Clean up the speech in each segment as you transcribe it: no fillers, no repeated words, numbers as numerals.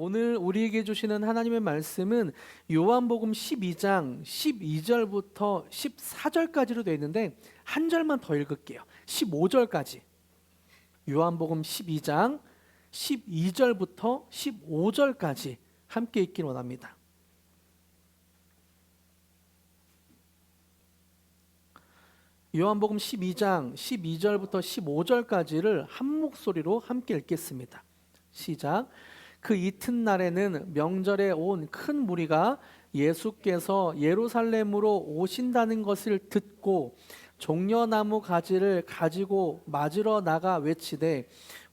오늘 우리에게 주시는 하나님의 말씀은 요한복음 12장 12절부터 14절까지로 되어 있는데 한 절만 더 읽을게요. 15절까지. 요한복음 12장 12절부터 15절까지 함께 읽길 원합니다. 요한복음 12장 12절부터 15절까지를 한 목소리로 함께 읽겠습니다. 시작. 그 이튿날에는 명절에 온 큰 무리가 예수께서 예루살렘으로 오신다는 것을 듣고 종려나무 가지를 가지고 맞으러 나가 외치되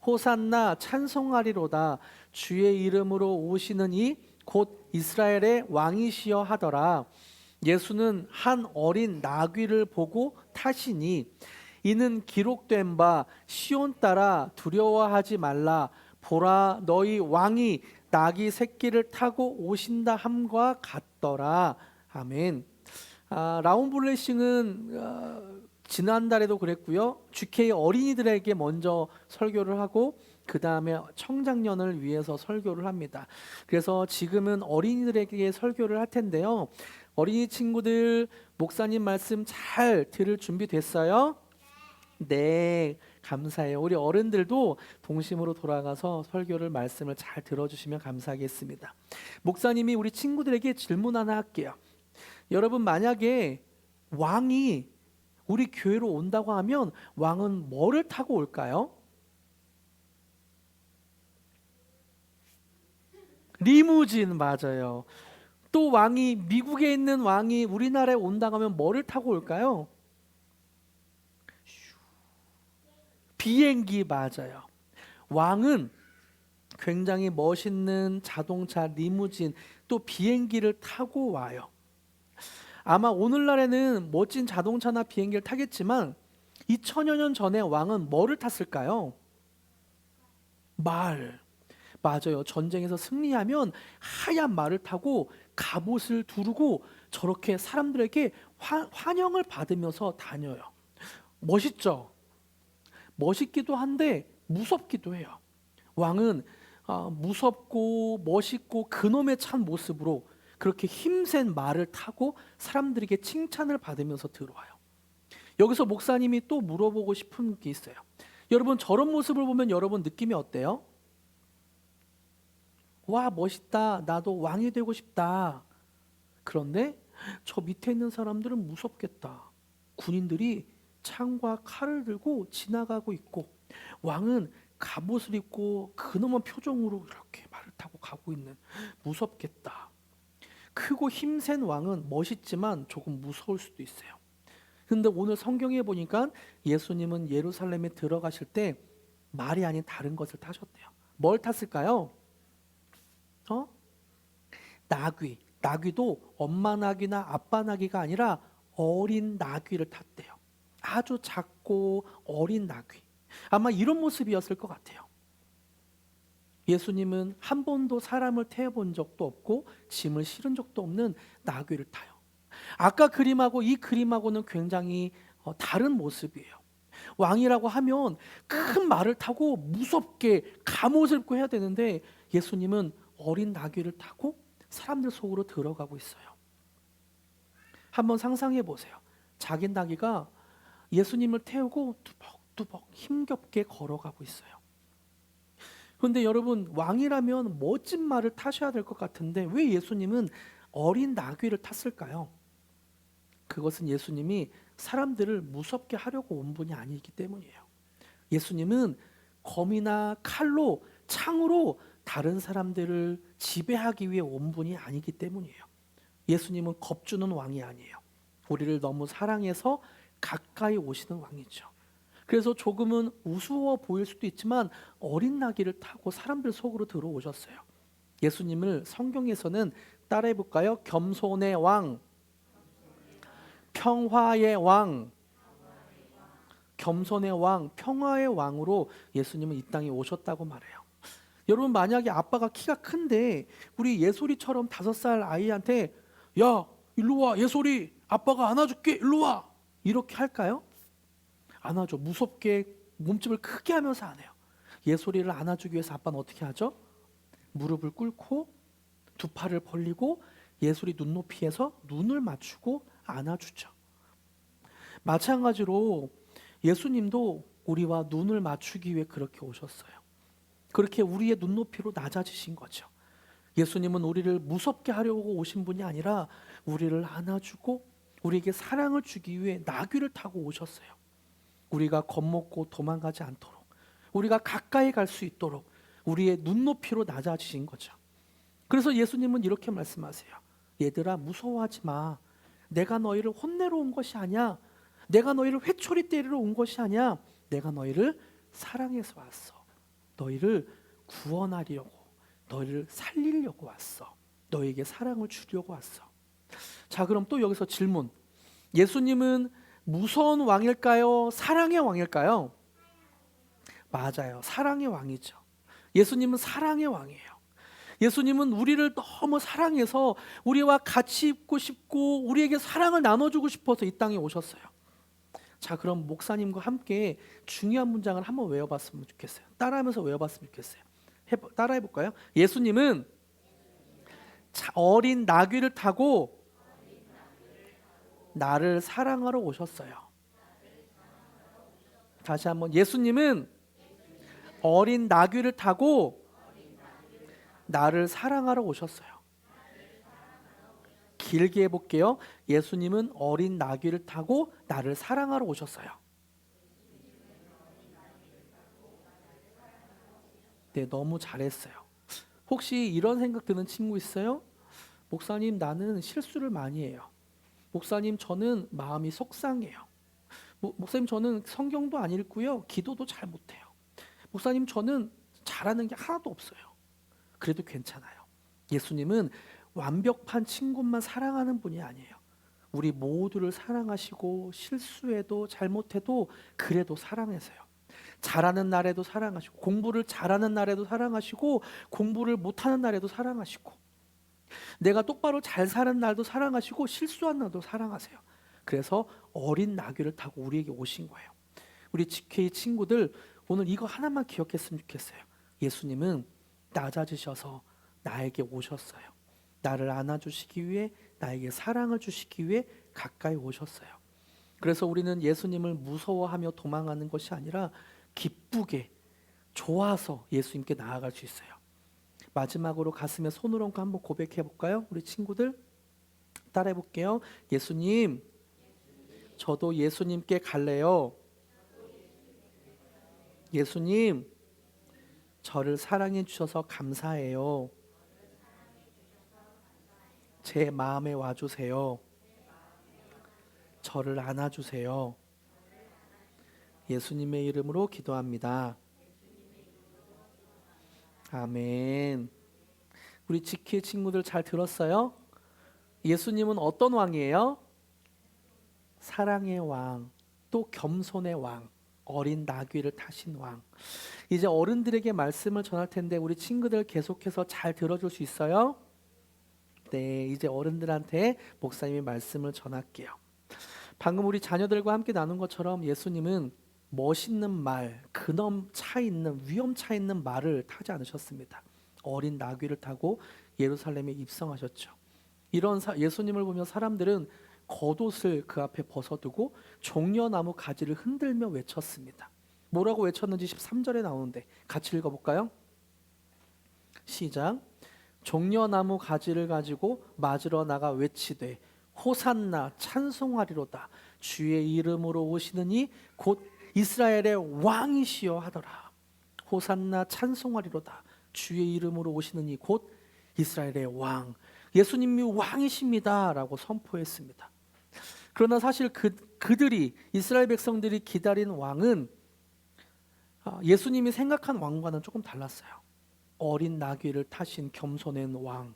호산나 찬송하리로다. 주의 이름으로 오시는 이 곧 이스라엘의 왕이시여 하더라. 예수는 한 어린 나귀를 보고 타시니 이는 기록된 바 시온 따라 두려워하지 말라. 보라, 너희 왕이 나귀 새끼를 타고 오신다 함과 같더라. 아멘. 라운블레싱은 지난달에도 그랬고요. GK 어린이들에게 먼저 설교를 하고 그 다음에 청장년을 위해서 설교를 합니다. 그래서 지금은 어린이들에게 설교를 할 텐데요. 어린이 친구들 목사님 말씀 잘 들을 준비 됐어요? 네, 감사해요. 우리 어른들도 동심으로 돌아가서 설교를 말씀을 잘 들어주시면 감사하겠습니다. 목사님이 우리 친구들에게 질문 하나 할게요. 여러분, 만약에 왕이 우리 교회로 온다고 하면 왕은 뭐를 타고 올까요? 리무진. 맞아요. 또 왕이 미국에 있는 왕이 우리나라에 온다고 하면 뭐를 타고 올까요? 비행기. 맞아요. 왕은 굉장히 멋있는 자동차, 리무진, 또 비행기를 타고 와요. 아마 오늘날에는 멋진 자동차나 비행기를 타겠지만 2000여 년 전에 왕은 뭐를 탔을까요? 말. 맞아요. 전쟁에서 승리하면 하얀 말을 타고 갑옷을 두르고 저렇게 사람들에게 환영을 받으면서 다녀요. 멋있죠? 멋있기도 한데 무섭기도 해요. 왕은 무섭고 멋있고 그놈에 찬 모습으로 그렇게 힘센 말을 타고 사람들에게 칭찬을 받으면서 들어와요. 여기서 목사님이 또 물어보고 싶은 게 있어요. 여러분, 저런 모습을 보면 여러분 느낌이 어때요? 와, 멋있다. 나도 왕이 되고 싶다. 그런데 저 밑에 있는 사람들은 무섭겠다. 군인들이 창과 칼을 들고 지나가고 있고 왕은 갑옷을 입고 근엄한 표정으로 이렇게 말을 타고 가고 있는, 무섭겠다. 크고 힘센 왕은 멋있지만 조금 무서울 수도 있어요. 근데 오늘 성경에 보니까 예수님은 예루살렘에 들어가실 때 말이 아닌 다른 것을 타셨대요. 뭘 탔을까요? 나귀. 나귀도 엄마 나귀나 아빠 나귀가 아니라 어린 나귀를 탔대요. 아주 작고 어린 나귀. 아마 이런 모습이었을 것 같아요. 예수님은 한 번도 사람을 태워본 적도 없고 짐을 실은 적도 없는 나귀를 타요. 아까 그림하고 이 그림하고는 굉장히 다른 모습이에요. 왕이라고 하면 큰 말을 타고 무섭게 갑옷을 입고 해야 되는데 예수님은 어린 나귀를 타고 사람들 속으로 들어가고 있어요. 한번 상상해 보세요. 작은 나귀가 예수님을 태우고 뚜벅뚜벅 힘겹게 걸어가고 있어요. 그런데 여러분, 왕이라면 멋진 말을 타셔야 될 것 같은데 왜 예수님은 어린 나귀를 탔을까요? 그것은 예수님이 사람들을 무섭게 하려고 온 분이 아니기 때문이에요. 예수님은 검이나 칼로, 창으로 다른 사람들을 지배하기 위해 온 분이 아니기 때문이에요. 예수님은 겁주는 왕이 아니에요. 우리를 너무 사랑해서 가까이 오시는 왕이죠. 그래서 조금은 우스워 보일 수도 있지만 어린 나귀를 타고 사람들 속으로 들어오셨어요. 예수님을 성경에서는 따라해 볼까요? 겸손의 왕, 평화의 왕, 겸손의 왕, 평화의 왕으로 예수님은 이 땅에 오셨다고 말해요. 여러분, 만약에 아빠가 키가 큰데 우리 예솔이처럼 5살 아이한테 야, 일로 와, 예솔이, 아빠가 안아줄게, 일로 와, 이렇게 할까요? 안 하죠. 무섭게 몸집을 크게 하면서 안 해요. 예솔이를 안아주기 위해서 아빠는 어떻게 하죠? 무릎을 꿇고 두 팔을 벌리고 예수의 눈높이에서 눈을 맞추고 안아주죠. 마찬가지로 예수님도 우리와 눈을 맞추기 위해 그렇게 오셨어요. 그렇게 우리의 눈높이로 낮아지신 거죠. 예수님은 우리를 무섭게 하려고 오신 분이 아니라 우리를 안아주고 우리에게 사랑을 주기 위해 나귀를 타고 오셨어요. 우리가 겁먹고 도망가지 않도록, 우리가 가까이 갈 수 있도록 우리의 눈높이로 낮아지신 거죠. 그래서 예수님은 이렇게 말씀하세요. 얘들아, 무서워하지 마. 내가 너희를 혼내러 온 것이 아니야. 내가 너희를 회초리 때리러 온 것이 아니야. 내가 너희를 사랑해서 왔어. 너희를 구원하려고, 너희를 살리려고 왔어. 너희에게 사랑을 주려고 왔어. 자, 그럼 또 여기서 질문. 예수님은 무서운 왕일까요? 사랑의 왕일까요? 맞아요. 사랑의 왕이죠. 예수님은 사랑의 왕이에요. 예수님은 우리를 너무 사랑해서 우리와 같이 있고 싶고 우리에게 사랑을 나눠주고 싶어서 이 땅에 오셨어요. 자, 그럼 목사님과 함께 중요한 문장을 한번 외워봤으면 좋겠어요. 따라하면서 외워봤으면 좋겠어요. 따라해볼까요? 예수님은 어린 나귀를 타고 나를 사랑하러 오셨어요. 다시 한번, 예수님은 어린 나귀를 타고 나를 사랑하러 오셨어요. 길게 해볼게요. 예수님은 어린 나귀를 타고 나를 사랑하러 오셨어요. 네, 너무 잘했어요. 혹시 이런 생각 드는 친구 있어요? 목사님, 나는 실수를 많이 해요. 목사님, 저는 마음이 속상해요. 목사님, 저는 성경도 안 읽고요, 기도도 잘 못해요. 목사님, 저는 잘하는 게 하나도 없어요. 그래도 괜찮아요. 예수님은 완벽한 친구만 사랑하는 분이 아니에요. 우리 모두를 사랑하시고 실수해도 잘못해도 그래도 사랑하세요. 잘하는 날에도 사랑하시고 공부를 잘하는 날에도 사랑하시고 공부를 못하는 날에도 사랑하시고 내가 똑바로 잘 사는 날도 사랑하시고 실수한 날도 사랑하세요. 그래서 어린 나귀를 타고 우리에게 오신 거예요. 우리 GK 친구들 오늘 이거 하나만 기억했으면 좋겠어요. 예수님은 낮아지셔서 나에게 오셨어요. 나를 안아주시기 위해, 나에게 사랑을 주시기 위해 가까이 오셨어요. 그래서 우리는 예수님을 무서워하며 도망가는 것이 아니라 기쁘게 좋아서 예수님께 나아갈 수 있어요. 마지막으로 가슴에 손을 얹고 한번 고백해 볼까요? 우리 친구들 따라해 볼게요. 예수님, 저도 예수님께 갈래요. 예수님, 저를 사랑해 주셔서 감사해요. 제 마음에 와주세요. 저를 안아주세요. 예수님의 이름으로 기도합니다. 아멘. 우리 지킬 친구들 잘 들었어요? 예수님은 어떤 왕이에요? 사랑의 왕, 또 겸손의 왕, 어린 나귀를 타신 왕. 이제 어른들에게 말씀을 전할 텐데 우리 친구들 계속해서 잘 들어줄 수 있어요? 네, 이제 어른들한테 목사님의 말씀을 전할게요. 방금 우리 자녀들과 함께 나눈 것처럼 예수님은 멋있는 말, 근엄 차 있는, 위험 차 있는 말을 타지 않으셨습니다. 어린 나귀를 타고 예루살렘에 입성하셨죠. 이런 예수님을 보면 사람들은 겉옷을 그 앞에 벗어두고 종려나무 가지를 흔들며 외쳤습니다. 뭐라고 외쳤는지 13절에 나오는데 같이 읽어볼까요? 시작. 종려나무 가지를 가지고 맞으러 나가 외치되 호산나 찬송하리로다. 주의 이름으로 오시느니 곧 이스라엘의 왕이시여 하더라. 호산나 찬송하리로다. 주의 이름으로 오시느니 곧 이스라엘의 왕. 예수님이 왕이십니다 라고 선포했습니다. 그러나 사실 그들이 이스라엘 백성들이 기다린 왕은 예수님이 생각한 왕과는 조금 달랐어요. 어린 나귀를 타신 겸손한 왕,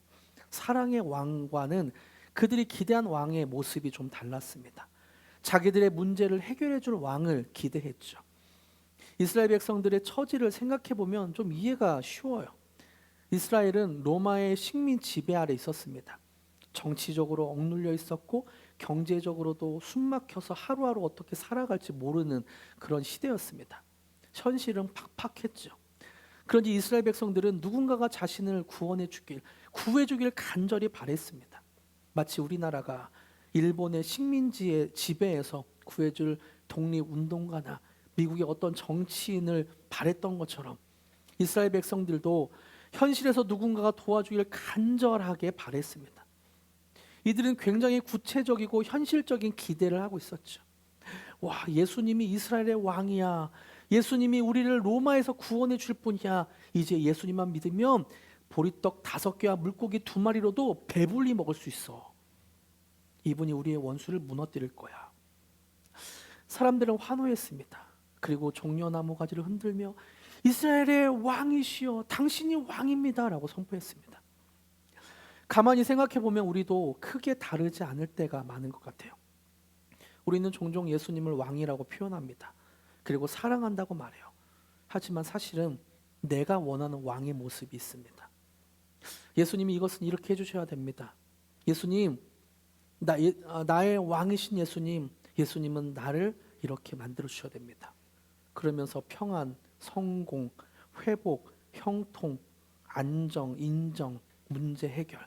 사랑의 왕과는 그들이 기대한 왕의 모습이 좀 달랐습니다. 자기들의 문제를 해결해 줄 왕을 기대했죠. 이스라엘 백성들의 처지를 생각해 보면 좀 이해가 쉬워요. 이스라엘은 로마의 식민 지배 아래 있었습니다. 정치적으로 억눌려 있었고 경제적으로도 숨막혀서 하루하루 어떻게 살아갈지 모르는 그런 시대였습니다. 현실은 팍팍했죠. 그런지 이스라엘 백성들은 누군가가 자신을 구원해 주길, 구해 주길 간절히 바랬습니다. 마치 우리나라가 일본의 식민지의 지배에서 구해줄 독립운동가나 미국의 어떤 정치인을 바랬던 것처럼 이스라엘 백성들도 현실에서 누군가가 도와주길 간절하게 바랬습니다. 이들은 굉장히 구체적이고 현실적인 기대를 하고 있었죠. 와, 예수님이 이스라엘의 왕이야. 예수님이 우리를 로마에서 구원해 줄 분이야. 이제 예수님만 믿으면 보리떡 5개와 물고기 2마리로도 배불리 먹을 수 있어. 이분이 우리의 원수를 무너뜨릴 거야. 사람들은 환호했습니다. 그리고 종려나무 가지를 흔들며 이스라엘의 왕이시여, 당신이 왕입니다 라고 선포했습니다. 가만히 생각해 보면 우리도 크게 다르지 않을 때가 많은 것 같아요. 우리는 종종 예수님을 왕이라고 표현합니다. 그리고 사랑한다고 말해요. 하지만 사실은 내가 원하는 왕의 모습이 있습니다. 예수님이 이것은 이렇게 해주셔야 됩니다. 예수님, 나의 왕이신 예수님, 예수님은 나를 이렇게 만들어 주셔야 됩니다. 그러면서 평안, 성공, 회복, 형통, 안정, 인정, 문제 해결,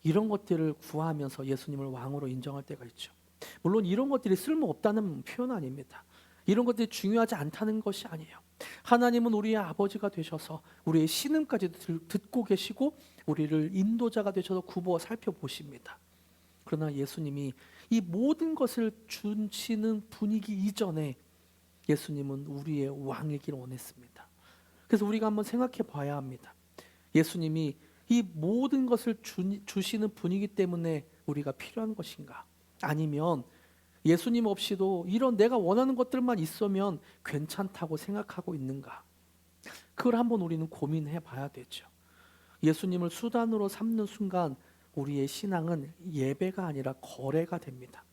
이런 것들을 구하면서 예수님을 왕으로 인정할 때가 있죠. 물론 이런 것들이 쓸모없다는 표현 아닙니다. 이런 것들이 중요하지 않다는 것이 아니에요. 하나님은 우리의 아버지가 되셔서 우리의 신음까지 듣고 계시고 우리를 인도자가 되셔서 굽어 살펴보십니다. 그러나 예수님이 이 모든 것을 주시는 분위기 이전에 예수님은 우리의 왕이기를 원했습니다. 그래서 우리가 한번 생각해 봐야 합니다. 예수님이 이 모든 것을 주시는 분위기 때문에 우리가 필요한 것인가? 아니면 예수님 없이도 이런 내가 원하는 것들만 있으면 괜찮다고 생각하고 있는가? 그걸 한번 우리는 고민해 봐야 되죠. 예수님을 수단으로 삼는 순간 우리의 신앙은 예배가 아니라 거래가 됩니다.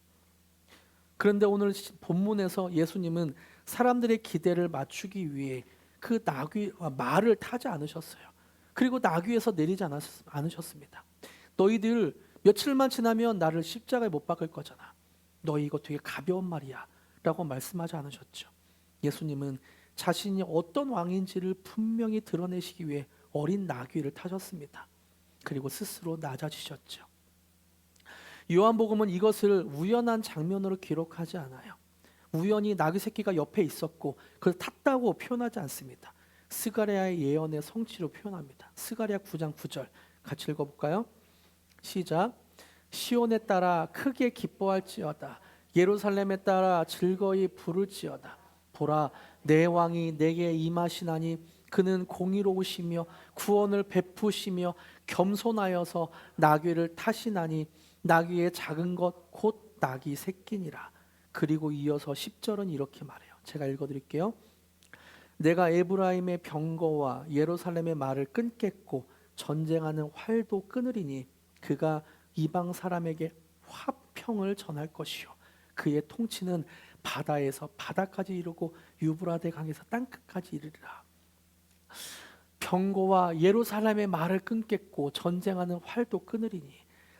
그런데 오늘 본문에서 예수님은 사람들의 기대를 맞추기 위해 그 말을 타지 않으셨어요. 그리고 나귀에서 내리지 않으셨습니다. 너희들 며칠만 지나면 나를 십자가에 못 박을 거잖아. 너희 이거 되게 가벼운 말이야 라고 말씀하지 않으셨죠. 예수님은 자신이 어떤 왕인지를 분명히 드러내시기 위해 어린 나귀를 타셨습니다. 그리고 스스로 낮아지셨죠. 요한복음은 이것을 우연한 장면으로 기록하지 않아요. 우연히 나귀 새끼가 옆에 있었고 그걸 탔다고 표현하지 않습니다. 스가랴의 예언의 성취로 표현합니다. 스가랴 9장 9절 같이 읽어볼까요? 시작. 시온에 따라 크게 기뻐할지어다. 예루살렘에 따라 즐거이 부를지어다. 보라, 내 왕이 내게 임하시나니 그는 공의로우시며 구원을 베푸시며 겸손하여서 나귀를 타시나니 나귀의 작은 것 곧 나귀 새끼니라. 그리고 이어서 10절은 이렇게 말해요. 제가 읽어드릴게요. 내가 에브라임의 병거와 예루살렘의 말을 끊겠고 전쟁하는 활도 끊으리니 그가 이방 사람에게 화평을 전할 것이요 그의 통치는 바다에서 바다까지 이르고 유브라데 강에서 땅끝까지 이르리라. 병거와 예루살렘의 말을 끊겠고 전쟁하는 활도 끊으리니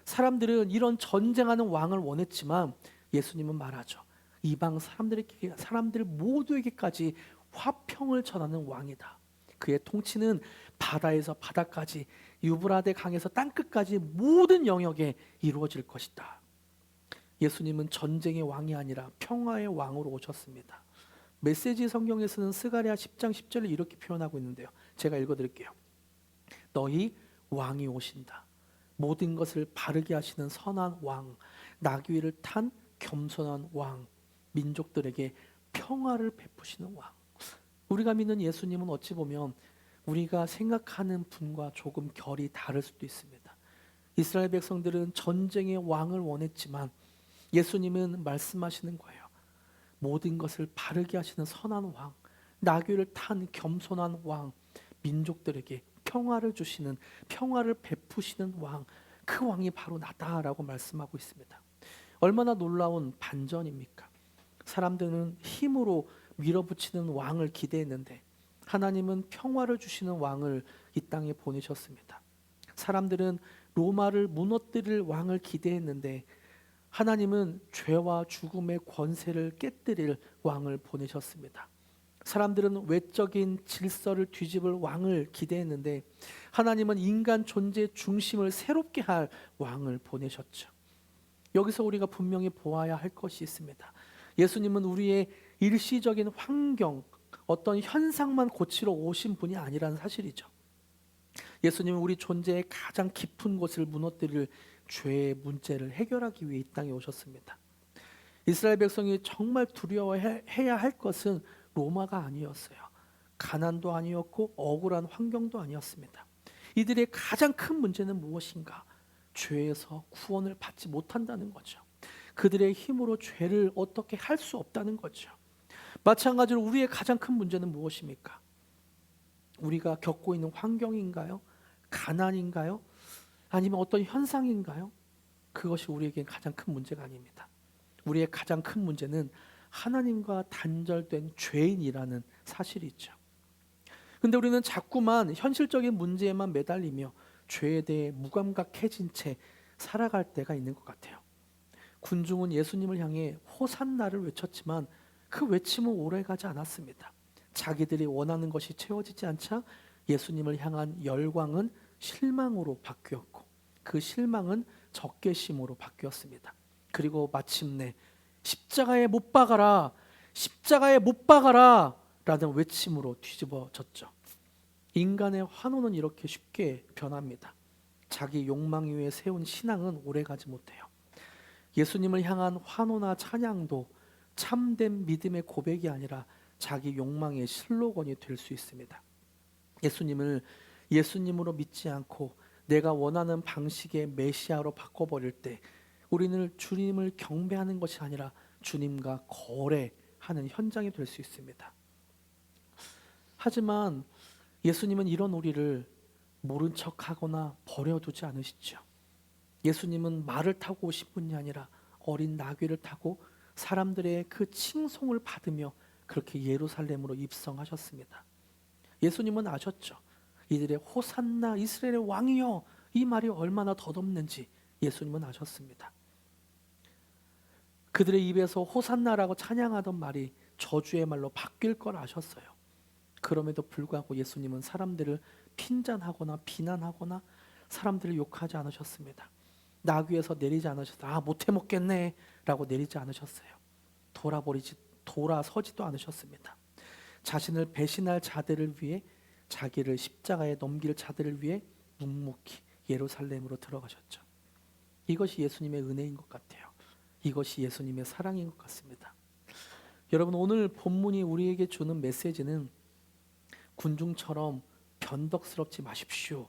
사람들은 이런 전쟁하는 왕을 원했지만 예수님은 말하죠. 이방 사람들 모두에게까지 화평을 전하는 왕이다. 그의 통치는 바다에서 바다까지 유브라데 강에서 땅끝까지 모든 영역에 이루어질 것이다. 예수님은 전쟁의 왕이 아니라 평화의 왕으로 오셨습니다. 메시지 성경에서는 스가랴 10장 10절을 이렇게 표현하고 있는데요. 제가 읽어드릴게요. 너희 왕이 오신다. 모든 것을 바르게 하시는 선한 왕, 나귀를 탄 겸손한 왕, 민족들에게 평화를 베푸시는 왕. 우리가 믿는 예수님은 어찌 보면 우리가 생각하는 분과 조금 결이 다를 수도 있습니다. 이스라엘 백성들은 전쟁의 왕을 원했지만 예수님은 말씀하시는 거예요. 모든 것을 바르게 하시는 선한 왕, 나귀를 탄 겸손한 왕, 민족들에게 평화를 주시는, 평화를 베푸시는 왕, 그 왕이 바로 나다라고 말씀하고 있습니다. 얼마나 놀라운 반전입니까? 사람들은 힘으로 밀어붙이는 왕을 기대했는데 하나님은 평화를 주시는 왕을 이 땅에 보내셨습니다. 사람들은 로마를 무너뜨릴 왕을 기대했는데 하나님은 죄와 죽음의 권세를 깨뜨릴 왕을 보내셨습니다. 사람들은 외적인 질서를 뒤집을 왕을 기대했는데 하나님은 인간 존재의 중심을 새롭게 할 왕을 보내셨죠. 여기서 우리가 분명히 보아야 할 것이 있습니다. 예수님은 우리의 일시적인 환경, 어떤 현상만 고치러 오신 분이 아니라는 사실이죠. 예수님은 우리 존재의 가장 깊은 곳을 무너뜨릴 죄의 문제를 해결하기 위해 이 땅에 오셨습니다. 이스라엘 백성이 정말 두려워해야 할 것은 로마가 아니었어요. 가난도 아니었고 억울한 환경도 아니었습니다. 이들의 가장 큰 문제는 무엇인가? 죄에서 구원을 받지 못한다는 거죠. 그들의 힘으로 죄를 어떻게 할 수 없다는 거죠. 마찬가지로 우리의 가장 큰 문제는 무엇입니까? 우리가 겪고 있는 환경인가요? 가난인가요? 아니면 어떤 현상인가요? 그것이 우리에겐 가장 큰 문제가 아닙니다. 우리의 가장 큰 문제는 하나님과 단절된 죄인이라는 사실이죠. 근데 우리는 자꾸만 현실적인 문제에만 매달리며 죄에 대해 무감각해진 채 살아갈 때가 있는 것 같아요. 군중은 예수님을 향해 호산나를 외쳤지만 그 외침은 오래가지 않았습니다. 자기들이 원하는 것이 채워지지 않자 예수님을 향한 열광은 실망으로 바뀌었고 그 실망은 적개심으로 바뀌었습니다. 그리고 마침내 십자가에 못 박아라, 십자가에 못 박아라 라는 외침으로 뒤집어졌죠. 인간의 환호는 이렇게 쉽게 변합니다. 자기 욕망 위에 세운 신앙은 오래가지 못해요. 예수님을 향한 환호나 찬양도 참된 믿음의 고백이 아니라 자기 욕망의 슬로건이 될 수 있습니다. 예수님을 예수님으로 믿지 않고 내가 원하는 방식의 메시아로 바꿔버릴 때 우리는 주님을 경배하는 것이 아니라 주님과 거래하는 현장이 될 수 있습니다. 하지만 예수님은 이런 우리를 모른 척하거나 버려두지 않으시죠. 예수님은 말을 타고 오신 분이 아니라 어린 나귀를 타고 사람들의 그 칭송을 받으며 그렇게 예루살렘으로 입성하셨습니다. 예수님은 아셨죠. 이들의 호산나 이스라엘의 왕이여 이 말이 얼마나 덧없는지 예수님은 아셨습니다. 그들의 입에서 호산나라고 찬양하던 말이 저주의 말로 바뀔 걸 아셨어요. 그럼에도 불구하고 예수님은 사람들을 핀잔하거나 비난하거나 사람들을 욕하지 않으셨습니다. 나귀에서 내리지 않으셨어요. 못해 먹겠네 라고 내리지 않으셨어요. 돌아서지도 않으셨습니다. 자신을 배신할 자들을 위해 자기를 십자가에 넘길 자들을 위해 묵묵히 예루살렘으로 들어가셨죠. 이것이 예수님의 은혜인 것 같아요. 이것이 예수님의 사랑인 것 같습니다. 여러분, 오늘 본문이 우리에게 주는 메시지는 군중처럼 변덕스럽지 마십시오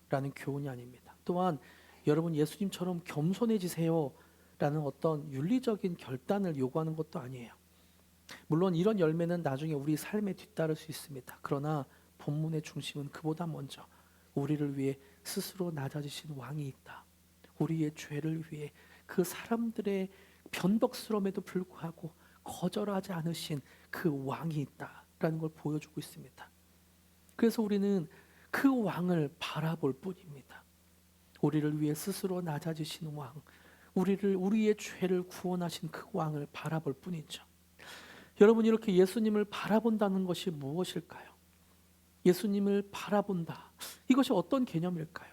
라는 교훈이 아닙니다. 또한 여러분 예수님처럼 겸손해지세요 라는 어떤 윤리적인 결단을 요구하는 것도 아니에요. 물론 이런 열매는 나중에 우리 삶에 뒤따를 수 있습니다. 그러나 본문의 중심은 그보다 먼저 우리를 위해 스스로 낮아지신 왕이 있다. 우리의 죄를 위해 그 사람들의 변덕스러움에도 불구하고 거절하지 않으신 그 왕이 있다라는 걸 보여주고 있습니다. 그래서 우리는 그 왕을 바라볼 뿐입니다. 우리를 위해 스스로 낮아지신 왕, 우리의 죄를 구원하신 그 왕을 바라볼 뿐이죠. 여러분, 이렇게 예수님을 바라본다는 것이 무엇일까요? 예수님을 바라본다. 이것이 어떤 개념일까요?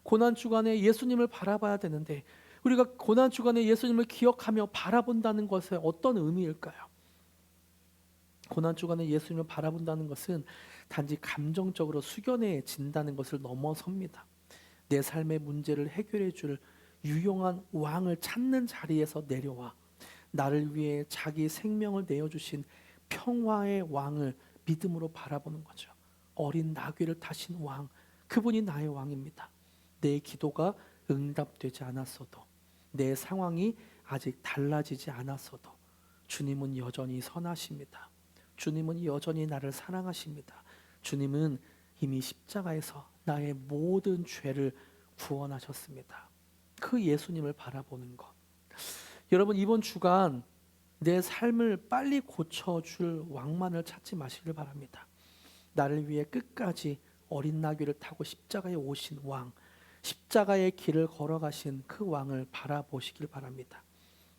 고난주간에 예수님을 바라봐야 되는데 우리가 고난주간에 예수님을 기억하며 바라본다는 것은 어떤 의미일까요? 고난주간에 예수님을 바라본다는 것은 단지 감정적으로 숙연해진다는 것을 넘어섭니다. 내 삶의 문제를 해결해 줄 유용한 왕을 찾는 자리에서 내려와 나를 위해 자기 생명을 내어주신 평화의 왕을 믿음으로 바라보는 거죠. 어린 나귀를 타신 왕, 그분이 나의 왕입니다. 내 기도가 응답되지 않았어도, 내 상황이 아직 달라지지 않았어도 주님은 여전히 선하십니다. 주님은 여전히 나를 사랑하십니다. 주님은 이미 십자가에서 나의 모든 죄를 구원하셨습니다. 그 예수님을 바라보는 것. 여러분, 이번 주간 내 삶을 빨리 고쳐줄 왕만을 찾지 마시길 바랍니다. 나를 위해 끝까지 어린 나귀를 타고 십자가에 오신 왕, 십자가의 길을 걸어가신 그 왕을 바라보시길 바랍니다.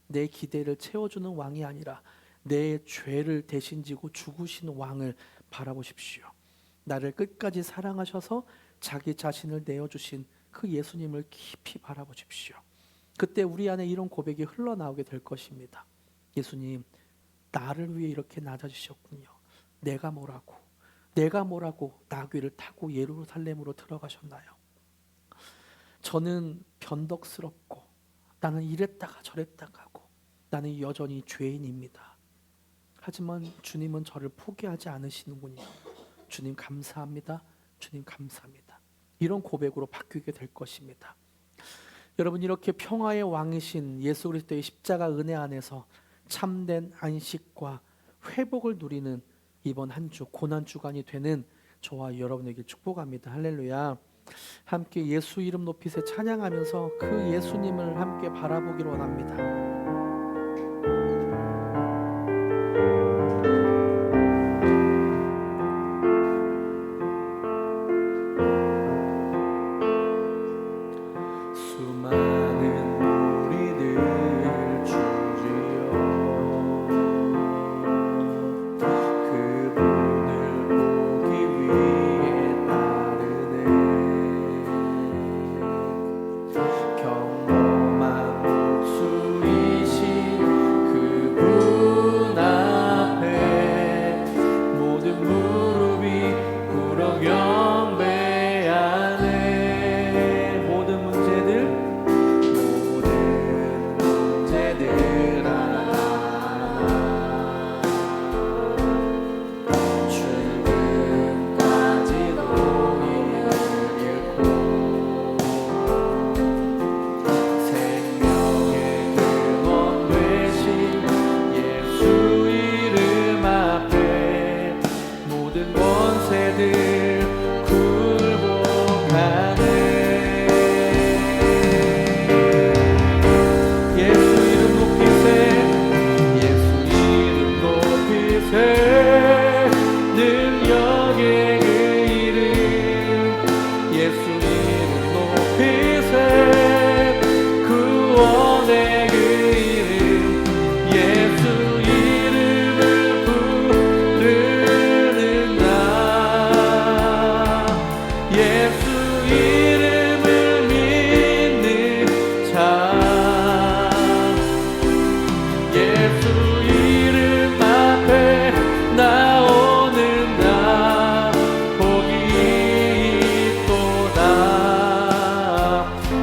내 기대를 채워주는 왕이 아니라 내 죄를 대신 지고 죽으신 왕을 바라보십시오. 나를 끝까지 사랑하셔서 자기 자신을 내어주신 그 예수님을 깊이 바라보십시오. 그때 우리 안에 이런 고백이 흘러나오게 될 것입니다. 예수님, 나를 위해 이렇게 낮아지셨군요. 내가 뭐라고 나귀를 타고 예루살렘으로 들어가셨나요? 저는 변덕스럽고 나는 이랬다가 저랬다가 하고 나는 여전히 죄인입니다. 하지만 주님은 저를 포기하지 않으시는군요. 주님 감사합니다. 주님 감사합니다. 이런 고백으로 바뀌게 될 것입니다. 여러분, 이렇게 평화의 왕이신 예수 그리스도의 십자가 은혜 안에서 참된 안식과 회복을 누리는 이번 한 주 고난주간이 되는 저와 여러분에게 축복합니다. 할렐루야. 함께 예수 이름 높이세 찬양하면서 그 예수님을 함께 바라보기를 원합니다.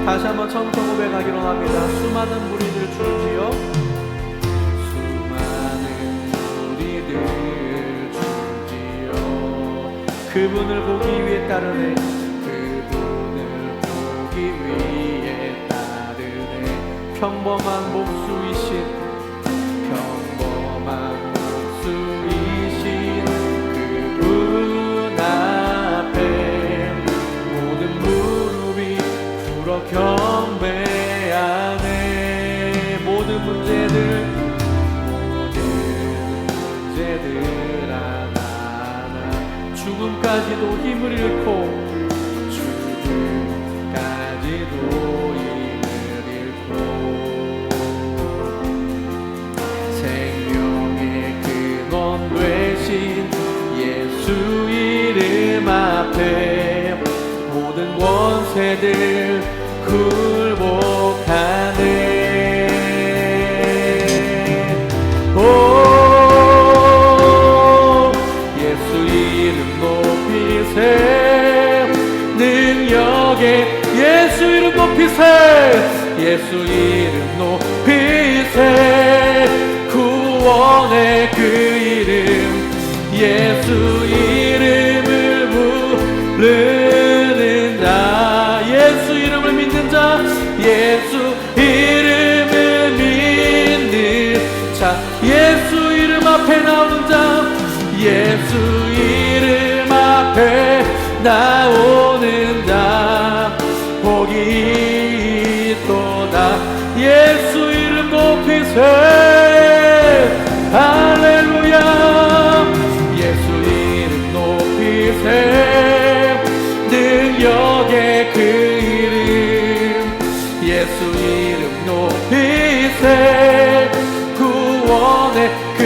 다시 한번 처음부터 고백하기로 합니다. 수많은 무리들 줄지어 수많은 무리들 줄지어 그분을 보기 위해 따르네 그분을 보기 위해 따르네 평범한 목수이신 그분 앞에 모든 무릎이 꿇어 경배하네 모든 문제들 하나하나 죽음까지도 힘을 잃고 생명의 근원 되신 예수 이름 앞에 모든 권세들 굴복하네 오 예수 이름 높이세 능력에 예수 이름 높이세 예수 이름 높이세 구원의 그 이름 예수 이름을 부르는다 예수 이름을 믿는 자 예수 이름을 믿는 자 예수 이름 앞에 나오는 자 예수 이름 앞에 나오는 자 복이 있도다 예수 이름 높이세 할렐루야 예수 이름 높이세 능력의 그 이름 예수 이름 높이세 구원의 그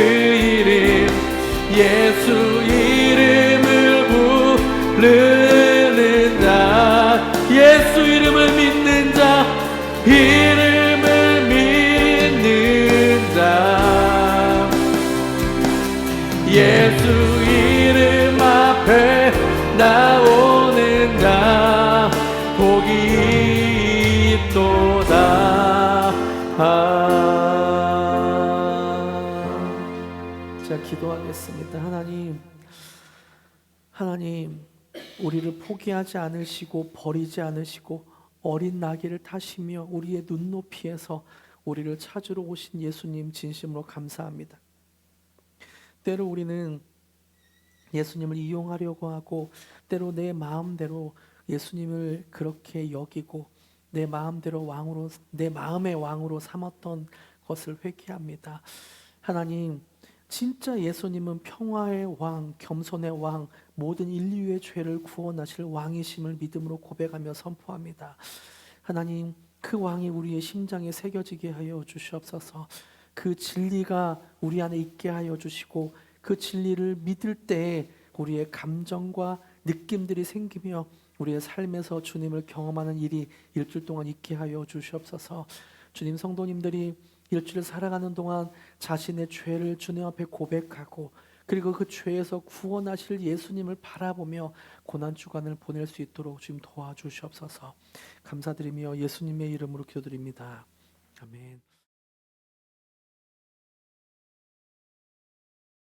제가 기도하겠습니다. 하나님, 우리를 포기하지 않으시고 버리지 않으시고 어린 나귀를 타시며 우리의 눈높이에서 우리를 찾으러 오신 예수님 진심으로 감사합니다. 때로 우리는 예수님을 이용하려고 하고 때로 내 마음대로 예수님을 그렇게 여기고 내 마음대로 왕으로, 내 마음의 왕으로 삼았던 것을 회개합니다. 하나님, 진짜 예수님은 평화의 왕, 겸손의 왕, 모든 인류의 죄를 구원하실 왕이심을 믿음으로 고백하며 선포합니다. 하나님, 그 왕이 우리의 심장에 새겨지게 하여 주시옵소서. 그 진리가 우리 안에 있게 하여 주시고 그 진리를 믿을 때 우리의 감정과 느낌들이 생기며 우리의 삶에서 주님을 경험하는 일이 일주일 동안 있게 하여 주시옵소서. 주님, 성도님들이 일주일 살아가는 동안 자신의 죄를 주님 앞에 고백하고 그리고 그 죄에서 구원하실 예수님을 바라보며 고난 주간을 보낼 수 있도록 주님 도와주시옵소서. 감사드리며 예수님의 이름으로 기도드립니다. 아멘.